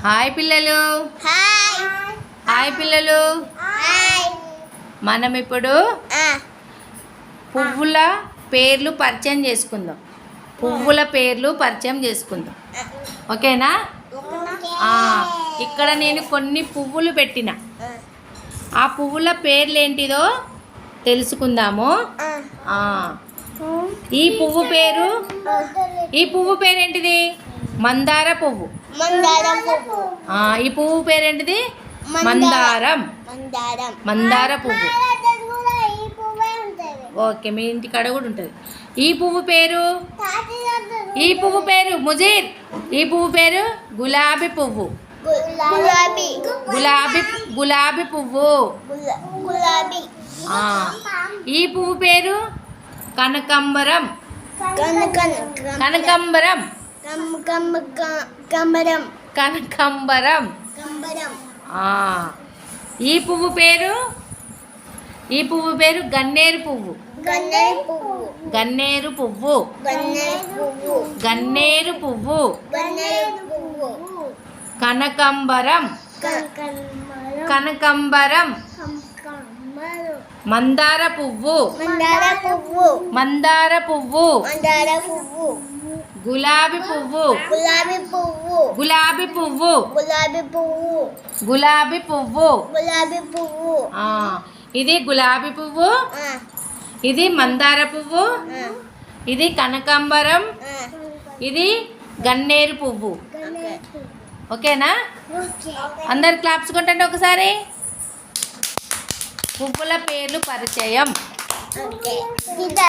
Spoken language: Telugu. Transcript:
హాయ్ పిల్లలు. హాయ్ పిల్లలు. మనం ఇప్పుడు పువ్వుల పేర్లు పరిచయం చేసుకుందాం. పువ్వుల పేర్లు పరిచయం చేసుకుందాం. ఓకేనా? ఇక్కడ నేను కొన్ని పువ్వులు పెట్టిన. ఆ పువ్వుల పేర్లు ఏంటిదో తెలుసుకుందాము. ఈ పువ్వు పేరేంటిది? మందార పువ్వు. ఈ పువ్వు పేరేంటిది? మందారం. మందార పువ్వు. ఓకే, మీ ఇంటి కాడ కూడా ఉంటుంది. ఈ పువ్వు పేరు ముజీర్. ఈ పువ్వు పేరు గులాబీ పువ్వు. గులాబీ పువ్వు. ఈ పువ్వు పేరు కనకాంబరం. కనకాంబరం. ఈ పువ్వు పేరు గన్నేరు పువ్వు. గన్నేరు పువ్వు. గన్నేరు పువ్వు. కనకాంబరం. కనకాంబరం. మందార పువ్వు. మందార పువ్వు. గులాబీ పువ్వు. గులాబీ పువ్వు. గులాబీ పువ్వు. ఇది గులాబీ పువ్వు. ఇది మందార పువ్వు. ఇది కనకాంబరం. ఇది గన్నేరు పువ్వు. ఓకేనా? అందరు క్లాప్స్ కొట్టండి ఒకసారి. పువ్వుల పేర్లు పరిచయం.